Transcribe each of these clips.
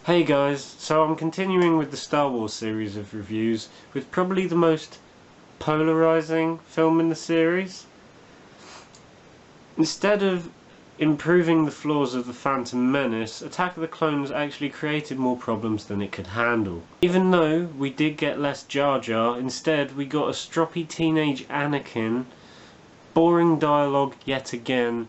Hey guys, so I'm continuing with the Star Wars series of reviews with probably the most polarizing film in the series. Instead of improving the flaws of the Phantom Menace, Attack of the Clones actually created more problems than it could handle. Even though we did get less Jar Jar, instead we got a stroppy teenage Anakin, boring dialogue yet again,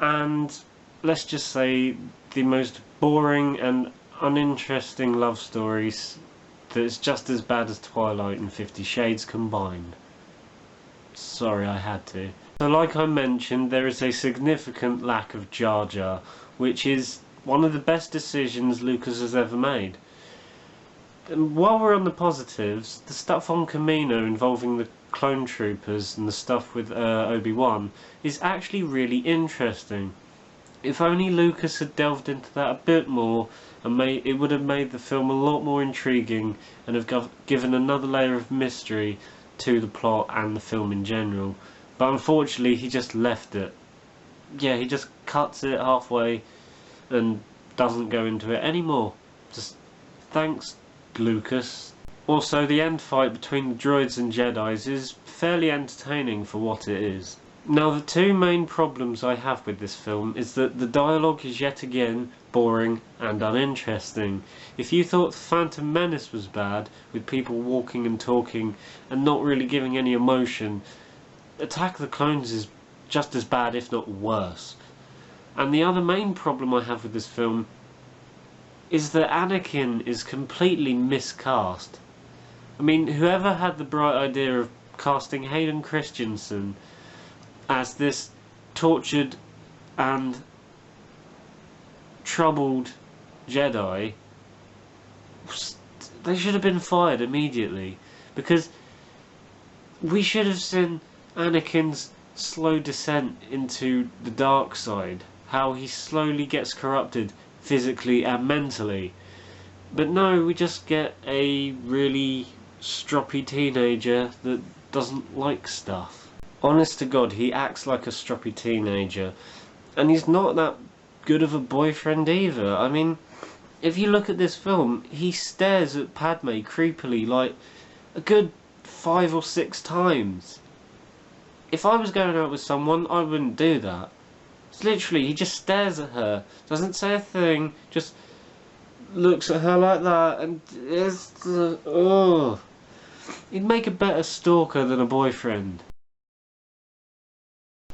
and let's just say the most boring and uninteresting love stories that's just as bad as Twilight and 50 Shades combined. Sorry, I had to. So like I mentioned, there is a significant lack of Jar Jar, which is one of the best decisions Lucas has ever made. And while we're on the positives, the stuff on Kamino involving the clone troopers and the stuff with Obi-Wan is actually really interesting. If only Lucas had delved into that a bit more, and it would have made the film a lot more intriguing and have given another layer of mystery to the plot and the film in general. But unfortunately he just left it. Yeah, he just cuts it halfway and doesn't go into it anymore. Just thanks, Lucas. Also, the end fight between the droids and Jedis is fairly entertaining for what it is. Now, the two main problems I have with this film is that the dialogue is yet again boring and uninteresting. If you thought The Phantom Menace was bad, with people walking and talking and not really giving any emotion, Attack of the Clones is just as bad, if not worse. And the other main problem I have with this film is that Anakin is completely miscast. I mean, whoever had the bright idea of casting Hayden Christensen as this tortured and troubled Jedi, they should have been fired immediately, because we should have seen Anakin's slow descent into the dark side, how he slowly gets corrupted physically and mentally. But no, we just get a really stroppy teenager that doesn't like stuff. Honest to God, he acts like a stroppy teenager, and he's not that good of a boyfriend either. I mean, if you look at this film, he stares at Padme creepily like a good 5 or 6 times. If I was going out with someone, I wouldn't do that. It's literally, he just stares at her, doesn't say a thing, just looks at her like that, and it's oh, he'd make a better stalker than a boyfriend.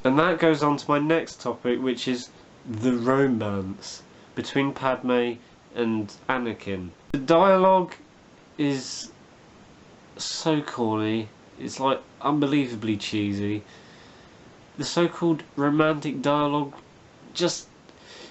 And that goes on to my next topic, which is the romance between Padme and Anakin. The dialogue is so corny, it's like unbelievably cheesy. The so-called romantic dialogue just,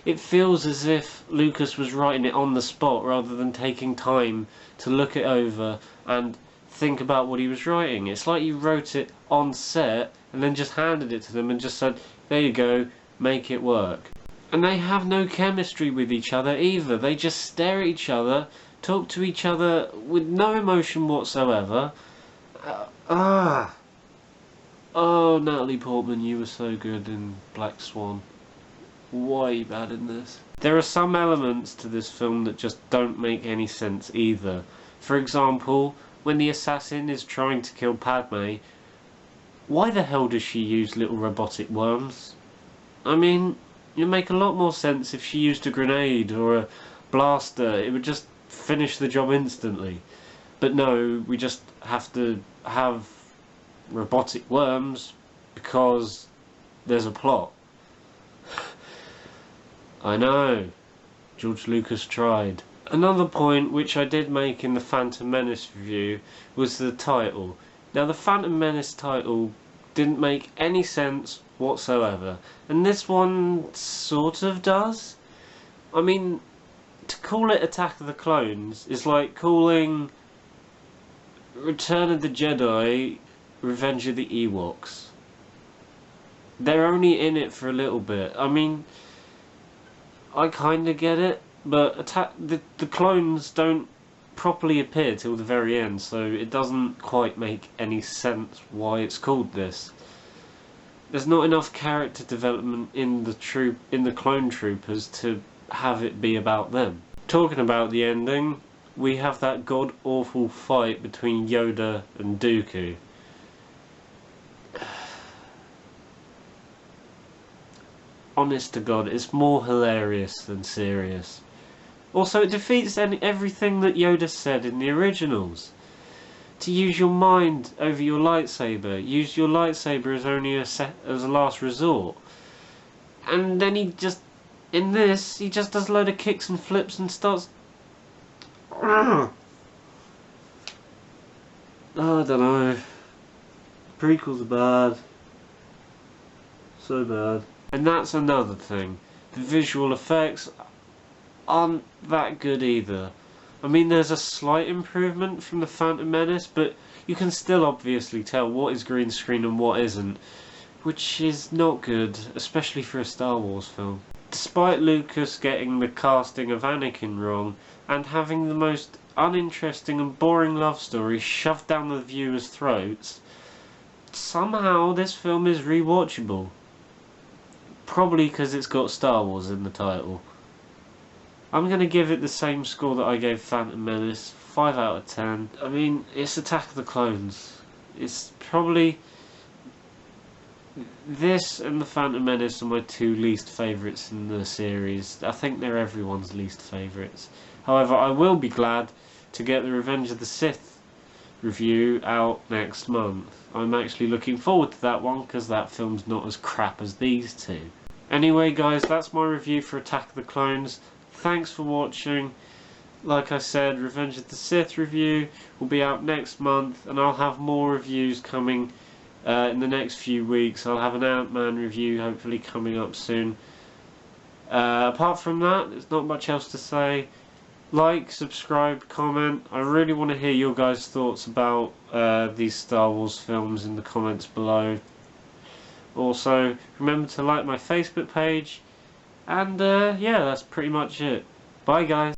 it feels as if Lucas was writing it on the spot rather than taking time to look it over and think about what he was writing. It's like you wrote it on set and then just handed it to them and just said, there you go, make it work. And they have no chemistry with each other either. They just stare at each other, talk to each other with no emotion whatsoever. Oh, Natalie Portman, you were so good in Black Swan. Why are you bad in this? There are some elements to this film that just don't make any sense either. For example, when the assassin is trying to kill Padme, why the hell does she use little robotic worms? I mean, it would make a lot more sense if she used a grenade or a blaster. It would just finish the job instantly. But no, we just have to have robotic worms because there's a plot. I know, George Lucas tried. Another point which I did make in the Phantom Menace review was the title. Now, the Phantom Menace title didn't make any sense whatsoever, and this one sort of does. I mean, to call it Attack of the Clones is like calling Return of the Jedi Revenge of the Ewoks. They're only in it for a little bit. I mean, I kinda get it, but the clones don't properly appear till the very end, so it doesn't quite make any sense why it's called this. There's not enough character development in the clone troopers to have it be about them. Talking about the ending, we have that god-awful fight between Yoda and Dooku. Honest to God, it's more hilarious than serious. Also, it defeats everything that Yoda said in the originals. To use your mind over your lightsaber. Use your lightsaber as only as a last resort. And then he just, in this, he just does a load of kicks and flips and starts... Oh, I don't know. Prequels are bad. So bad. And that's another thing. The visual effects aren't that good either. I mean, there's a slight improvement from the Phantom Menace, but you can still obviously tell what is green screen and what isn't, which is not good, especially for a Star Wars film. Despite Lucas getting the casting of Anakin wrong, and having the most uninteresting and boring love story shoved down the viewers' throats, somehow this film is rewatchable. Probably because it's got Star Wars in the title. I'm going to give it the same score that I gave Phantom Menace, 5 out of 10. I mean, it's Attack of the Clones. It's probably... This and the Phantom Menace are my two least favourites in the series. I think they're everyone's least favourites. However, I will be glad to get the Revenge of the Sith review out next month. I'm actually looking forward to that one because that film's not as crap as these two. Anyway guys, that's my review for Attack of the Clones. Thanks for watching. Like I said, Revenge of the Sith review will be out next month, and I'll have more reviews coming in the next few weeks. I'll have an Ant-Man review hopefully coming up soon. Apart from that, there's not much else to say. Like, subscribe, comment. I really want to hear your guys' thoughts about these Star Wars films in the comments below. Also, remember to like my Facebook page. And yeah, that's pretty much it. Bye guys.